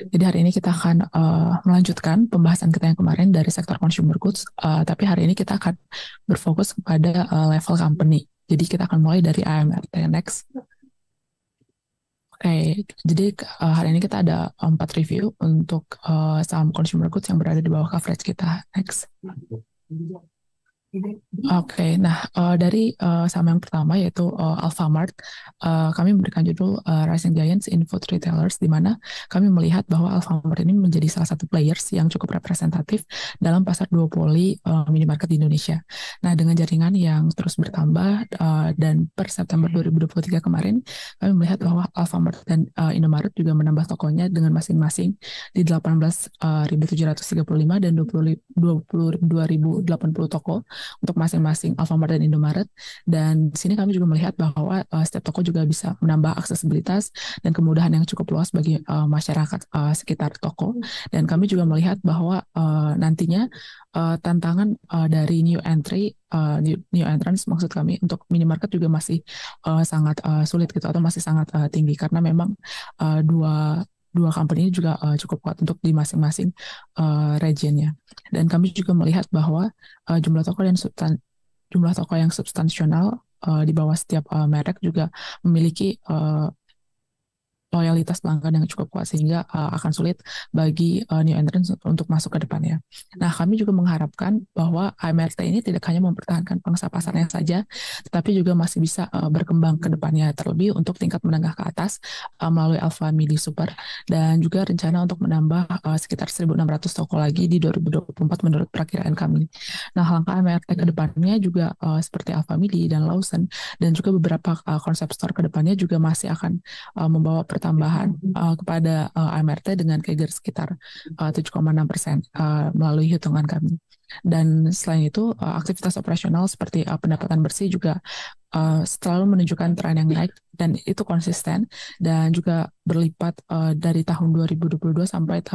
Jadi hari ini kita akan melanjutkan pembahasan kita yang kemarin dari sektor consumer goods, tapi hari ini kita akan berfokus kepada level company. Jadi kita akan mulai dari AMRT next. Oke, jadi hari ini kita ada 4 review untuk saham consumer goods yang berada di bawah coverage kita. Next. Oke, nah dari saham yang pertama yaitu Alfamart, kami memberikan judul Rising Giants in Food Retailers, di mana kami melihat bahwa Alfamart ini menjadi salah satu players yang cukup representatif dalam pasar duopoly minimarket di Indonesia. Nah, dengan jaringan yang terus bertambah dan per September 2023 kemarin, kami melihat bahwa Alfamart dan Indomaret juga menambah tokonya dengan masing-masing di 18.735 dan 22.080 toko untuk masing-masing Alfamart dan Indomaret. Dan di sini kami juga melihat bahwa setiap toko juga bisa menambah aksesibilitas dan kemudahan yang cukup luas bagi masyarakat sekitar toko. Dan kami juga melihat bahwa nantinya tantangan dari new entrance maksud kami untuk minimarket juga masih sangat sulit gitu, atau masih sangat tinggi, karena memang dua dua company ini juga cukup kuat untuk di masing-masing regionnya. Dan kami juga melihat bahwa jumlah toko yang substansial di bawah setiap merek juga memiliki loyalitas pelanggan yang cukup kuat, sehingga akan sulit bagi new entrants untuk masuk ke depannya. Nah, kami juga mengharapkan bahwa AMRT ini tidak hanya mempertahankan pangsa pasarnya saja, tetapi juga masih bisa berkembang ke depannya, terlebih untuk tingkat menengah ke atas melalui Alpha Midi Super, dan juga rencana untuk menambah sekitar 1.600 toko lagi di 2024 menurut perkiraan kami. Nah, langkah AMRT ke depannya juga seperti Alpha Midi dan Lawson, dan juga beberapa konsep store ke depannya juga masih akan membawa pertambahan kepada AMRT dengan CAGR sekitar 7,6% melalui hitungan kami. Dan selain itu, aktivitas operasional seperti pendapatan bersih juga selalu menunjukkan tren yang naik, dan itu konsisten dan juga berlipat dari tahun 2022 sampai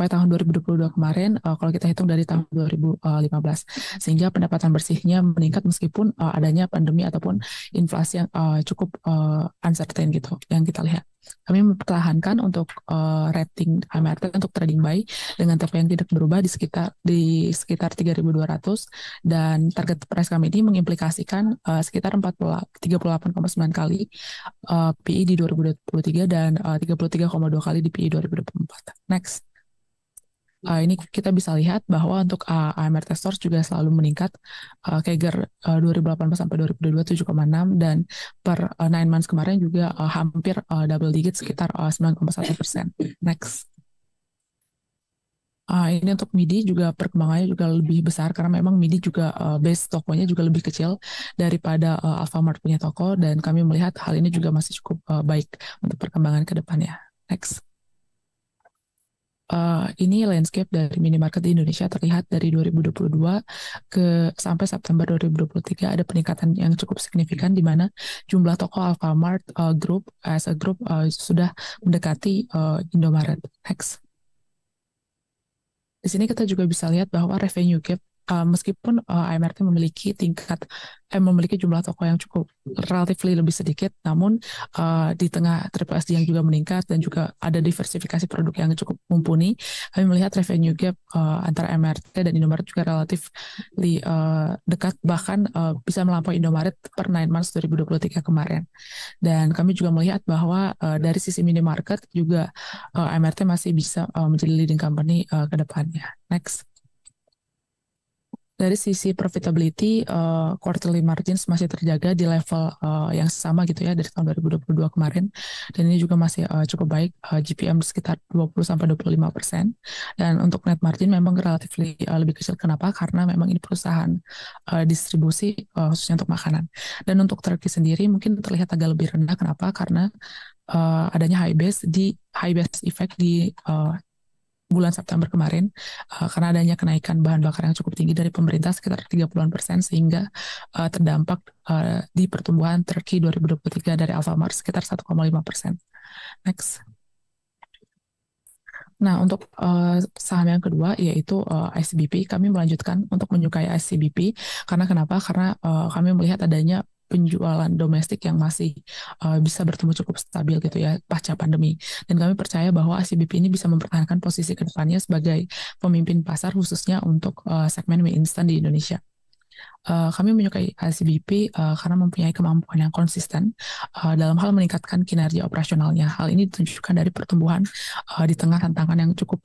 tahun 2022 kemarin, kalau kita hitung dari tahun 2015, sehingga pendapatan bersihnya meningkat meskipun adanya pandemi ataupun inflasi yang cukup uncertain gitu yang kita lihat. Kami mempertahankan untuk rating AMRT untuk trading buy dengan TP yang tidak berubah di sekitar 3.200, dan target price kami ini mengimplikasikan sekitar 38,9 kali PI di 2023 dan 33,2 kali di PI 2024. Next. Ini kita bisa lihat bahwa untuk AMRT Stores juga selalu meningkat, CAGR 2018 sampai 2022 7,6, dan per 9 months kemarin juga hampir double digit sekitar 9,1%. Next. Ini untuk MIDI juga perkembangannya juga lebih besar, karena memang MIDI juga base tokonya juga lebih kecil daripada Alfamart punya toko, dan kami melihat hal ini juga masih cukup baik untuk perkembangan ke depannya. Next. Ini landscape dari minimarket di Indonesia terlihat dari 2022 sampai September 2023 ada peningkatan yang cukup signifikan, di mana jumlah toko Alfamart Group as a group sudah mendekati Indomaret. Next. Di sini kita juga bisa lihat bahwa revenue gap, meskipun AMRT memiliki jumlah toko yang cukup relatif lebih sedikit, namun di tengah triple SD yang juga meningkat dan juga ada diversifikasi produk yang cukup mumpuni, kami melihat revenue gap antara AMRT dan Indomaret juga relatif dekat, bahkan bisa melampaui Indomaret per 9 months 2023 kemarin. Dan kami juga melihat bahwa dari sisi minimarket juga AMRT masih bisa menjadi leading company ke depannya. Next. Dari sisi profitability, quarterly margins masih terjaga di level yang sama gitu ya dari tahun 2022 kemarin, dan ini juga masih cukup baik, GPM sekitar 20-25%, dan untuk net margin memang relatif lebih kecil. Kenapa? Karena memang ini perusahaan distribusi khususnya untuk makanan. Dan untuk Turkey sendiri mungkin terlihat agak lebih rendah. Kenapa? Karena adanya high base effect di bulan September kemarin, karena adanya kenaikan bahan bakar yang cukup tinggi dari pemerintah sekitar 30%, sehingga terdampak di pertumbuhan Turkey 2023 dari Alfamart sekitar 1,5%. Next. Nah, untuk saham yang kedua yaitu ICBP, kami melanjutkan untuk menyukai ICBP. Karena kenapa? Karena kami melihat adanya penjualan domestik yang masih bisa bertumbuh cukup stabil gitu ya pasca pandemi. Dan kami percaya bahwa ICBP ini bisa mempertahankan posisi ke depannya sebagai pemimpin pasar khususnya untuk segmen mie instan di Indonesia. Kami menyukai ICBP karena mempunyai kemampuan yang konsisten dalam hal meningkatkan kinerja operasionalnya. Hal ini ditunjukkan dari pertumbuhan di tengah tantangan yang cukup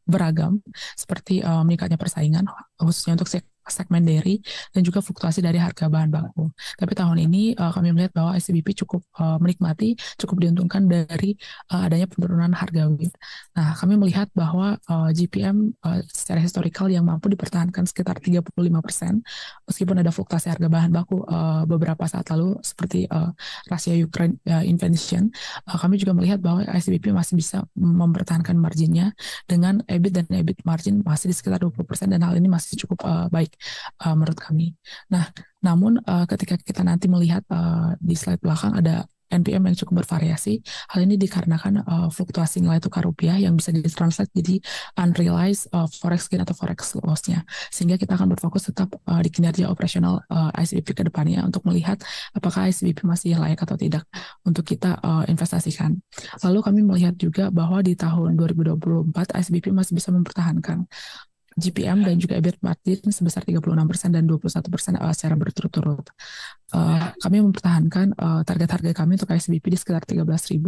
beragam, seperti meningkatnya persaingan, khususnya untuk segmen dairy, dan juga fluktuasi dari harga bahan baku. Tapi tahun ini kami melihat bahwa ICBP cukup menikmati, cukup diuntungkan dari adanya penurunan harga wheat. Nah, kami melihat bahwa GPM secara historikal yang mampu dipertahankan sekitar 35%, meskipun ada fluktuasi harga bahan baku beberapa saat lalu, seperti Rusia Ukraine invasion, kami juga melihat bahwa ICBP masih bisa mempertahankan marginnya dengan EBIT dan EBIT margin masih di sekitar 20%, dan hal ini masih cukup baik menurut kami. Nah, namun ketika kita nanti melihat di slide belakang ada NPM yang cukup bervariasi. Hal ini dikarenakan fluktuasi nilai tukar rupiah yang bisa ditranslate jadi unrealized forex gain atau forex loss-nya. Sehingga kita akan berfokus tetap di kinerja operasional ICBP ke depannya untuk melihat apakah ICBP masih layak atau tidak untuk kita investasikan. Lalu kami melihat juga bahwa di tahun 2024 ICBP masih bisa mempertahankan GPM dan juga EBIT margin sebesar 36% dan 21% secara berturut-turut. Kami mempertahankan target harga kami untuk ICBP di sekitar 13.000,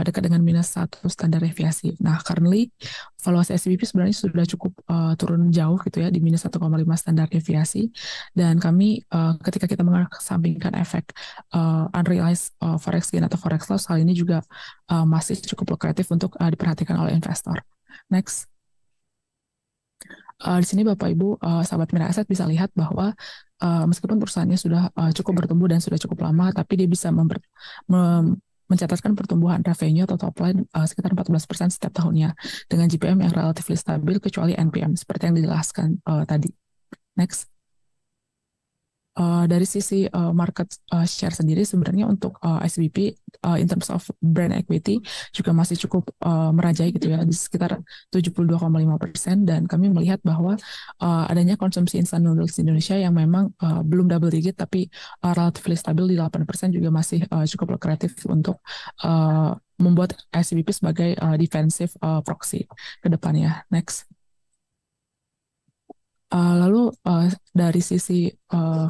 dekat dengan minus 1 standar deviasi. Nah, currently valuasi ICBP sebenarnya sudah cukup turun jauh gitu ya, di minus 1,5 standar deviasi. Dan kami ketika kita mengesampingkan efek unrealized forex gain atau forex loss, hal ini juga masih cukup lukratif untuk diperhatikan oleh investor. Next. Di sini Bapak Ibu, sahabat Mira Aset bisa lihat bahwa meskipun perusahaannya sudah cukup bertumbuh dan sudah cukup lama, tapi dia bisa mencatatkan pertumbuhan revenue atau top line sekitar 14% setiap tahunnya dengan GPM yang relatif stabil kecuali NPM seperti yang dijelaskan tadi. Next. Dari sisi market share sendiri sebenarnya untuk ICBP in terms of brand equity juga masih cukup merajai gitu ya, di sekitar 72,5%, dan kami melihat bahwa adanya konsumsi instant noodles di Indonesia yang memang belum double digit tapi relatif stabil di 8% juga masih cukup lukratif untuk membuat ICBP sebagai defensive proxy ke depannya. Next. Lalu dari sisi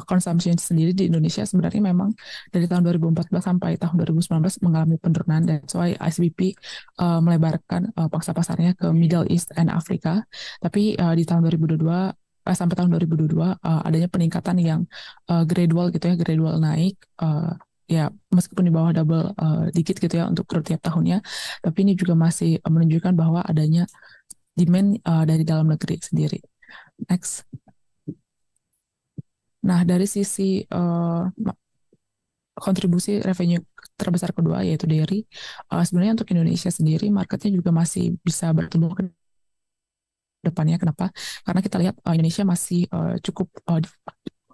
consumption sendiri di Indonesia sebenarnya memang dari tahun 2014 sampai tahun 2019 mengalami penurunan, dan why ICBP melebarkan pangsa pasarnya ke Middle East and Afrika. Tapi di tahun 2022 sampai tahun 2022 adanya peningkatan yang gradual gitu ya, gradual naik. Ya, meskipun di bawah double digit gitu ya untuk tiap tahunnya, tapi ini juga masih menunjukkan bahwa adanya demand dari dalam negeri sendiri. Next. Nah, dari sisi kontribusi revenue terbesar kedua yaitu dairy, sebenarnya untuk Indonesia sendiri marketnya juga masih bisa bertumbuh ke depannya. Kenapa? Karena kita lihat Indonesia masih cukup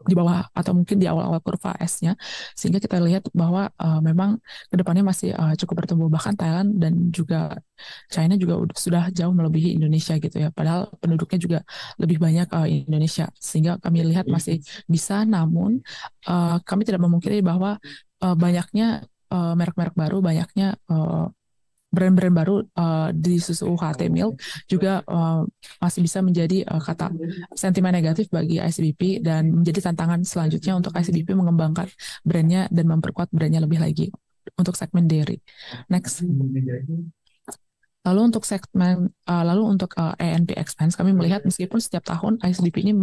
di bawah atau mungkin di awal-awal kurva S-nya, sehingga kita lihat bahwa memang kedepannya masih cukup bertumbuh. Bahkan Thailand dan juga China juga sudah jauh melebihi Indonesia gitu ya, padahal penduduknya juga lebih banyak Indonesia, sehingga kami lihat masih bisa. Namun kami tidak memungkiri bahwa banyaknya merek-merek baru, banyaknya brand-brand baru di susu UHT Milk juga masih bisa menjadi kata sentimen negatif bagi ICBP, dan menjadi tantangan selanjutnya untuk ICBP mengembangkan brandnya dan memperkuat brandnya lebih lagi untuk segmen dairy. Next. Lalu untuk segmen, A&P expense, kami melihat meskipun setiap tahun ICBP ini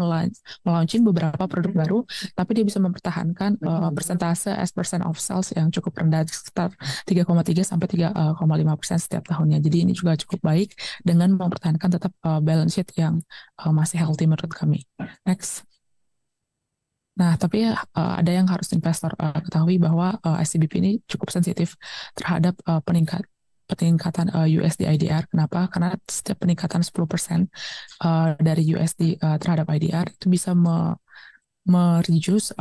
melaunching beberapa produk baru, tapi dia bisa mempertahankan persentase as percent of sales yang cukup rendah, sekitar 3,3 sampai 3,5% setiap tahunnya. Jadi ini juga cukup baik dengan mempertahankan tetap balance sheet yang masih healthy menurut kami. Next. Nah, tapi ada yang harus investor ketahui bahwa ICBP ini cukup sensitif terhadap peningkatan USD IDR. Kenapa? Karena setiap peningkatan 10% dari USD terhadap IDR itu bisa mereduce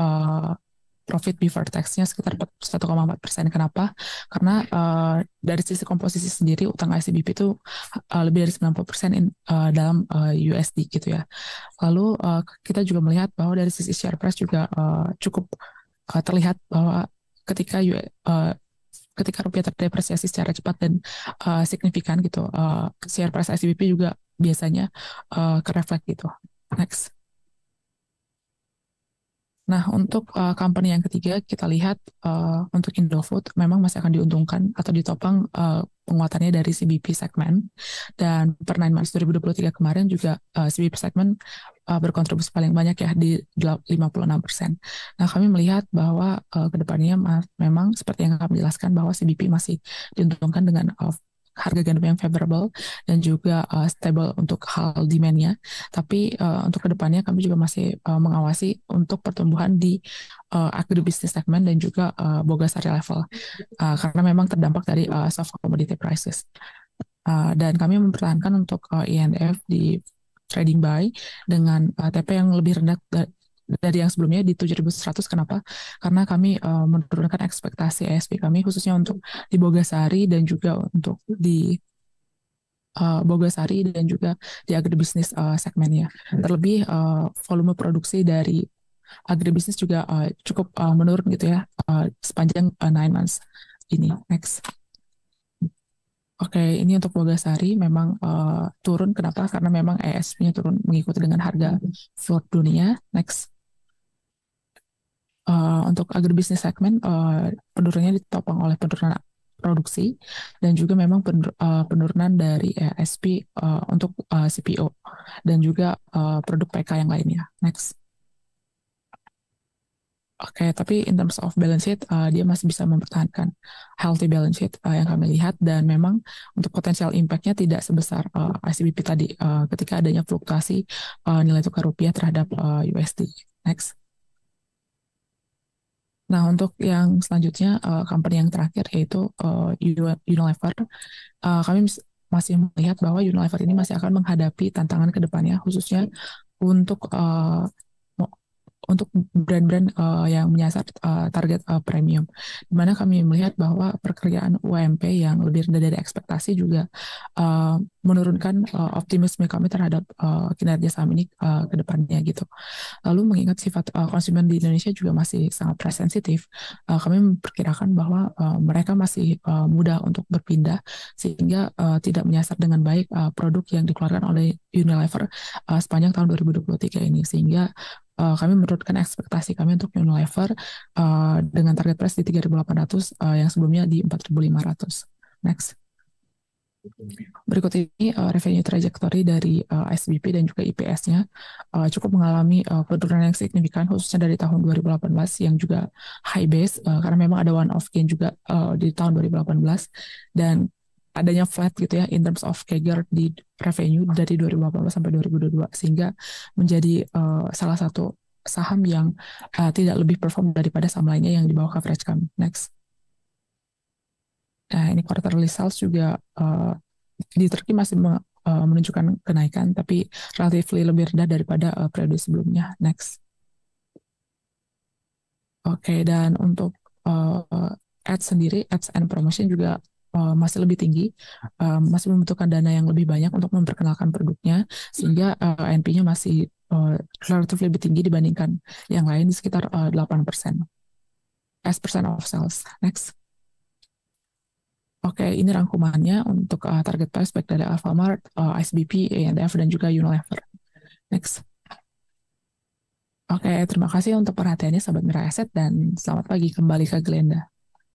profit before tax-nya sekitar 1,4%. Kenapa? Karena dari sisi komposisi sendiri utang ICBP itu lebih dari 90% dalam USD gitu ya. Lalu kita juga melihat bahwa dari sisi share price juga cukup terlihat bahwa ketika ketika rupiah terdepresiasi secara cepat dan signifikan gitu, share price ICBP juga biasanya kereflek gitu. Next. Nah, untuk company yang ketiga, kita lihat untuk Indofood memang masih akan diuntungkan atau ditopang penguatannya dari CBP segmen. Dan per 9 Maret 2023 kemarin juga CBP segmen berkontribusi paling banyak ya di 56%. Nah, kami melihat bahwa kedepannya memang seperti yang kami jelaskan bahwa CBP masih diuntungkan dengan harga gandum yang favorable dan juga stable untuk hal demand-nya. Tapi untuk kedepannya kami juga masih mengawasi untuk pertumbuhan di agribisnis segmen dan juga bogasari level karena memang terdampak dari soft commodity prices. Dan kami mempertahankan untuk INF di trading buy dengan TP yang lebih rendah dari yang sebelumnya di 7.100. Kenapa? Karena kami menurunkan ekspektasi ASP kami khususnya untuk di Bogasari dan juga untuk di Bogasari dan juga di agribisnis segmennya. Terlebih volume produksi dari agribisnis juga cukup menurun gitu ya sepanjang 9 months ini. Next. Oke, ini untuk Bogasari memang turun. Kenapa? Karena memang ESP-nya turun mengikuti dengan harga float dunia. Next. Untuk agribisnis segmen, penurunannya ditopang oleh penurunan produksi dan juga memang penurunan dari ESP untuk CPO dan juga produk PK yang lainnya. Next. Oke, tapi in terms of balance sheet, dia masih bisa mempertahankan healthy balance sheet yang kami lihat dan memang untuk potensial impact-nya tidak sebesar ICBP tadi ketika adanya fluktuasi nilai tukar rupiah terhadap USD. Next. Nah, untuk yang selanjutnya, company yang terakhir yaitu Unilever, kami masih melihat bahwa Unilever ini masih akan menghadapi tantangan ke depannya, khususnya untuk brand-brand yang menyasar target premium, di mana kami melihat bahwa perkiraan UMP yang lebih rendah dari ekspektasi juga menurunkan optimisme kami terhadap kinerja saham ini ke depannya gitu. Lalu mengingat sifat konsumen di Indonesia juga masih sangat price sensitif, kami memperkirakan bahwa mereka masih mudah untuk berpindah sehingga tidak menyasar dengan baik produk yang dikeluarkan oleh Unilever sepanjang tahun 2023 ini, sehingga kami menurunkan ekspektasi kami untuk Unilever dengan target price di 3.800 yang sebelumnya di 4.500. Next. Berikut ini revenue trajectory dari SBP dan juga IPS-nya cukup mengalami penurunan yang signifikan khususnya dari tahun 2018 yang juga high base karena memang ada one off gain juga di tahun 2018 dan adanya flat gitu ya in terms of CAGR di revenue dari 2018 sampai 2022 sehingga menjadi salah satu saham yang tidak lebih perform daripada saham lainnya yang di bawah coverage kami. Next. Nah, ini quarterly sales juga di Turki masih menunjukkan kenaikan tapi relatively lebih rendah daripada periode sebelumnya. Next. Oke, dan untuk ads sendiri, ads and promotion juga masih lebih tinggi, masih membutuhkan dana yang lebih banyak untuk memperkenalkan produknya, sehingga NP-nya masih relatif lebih tinggi dibandingkan yang lain di sekitar 8% as percent of sales. Next. Oke, ini rangkumannya untuk target price baik dari Alfamart, ICBP, A&F, dan juga Unilever. Next. Oke, terima kasih untuk perhatiannya Sobat Mira Asset dan selamat pagi kembali ke Glenda.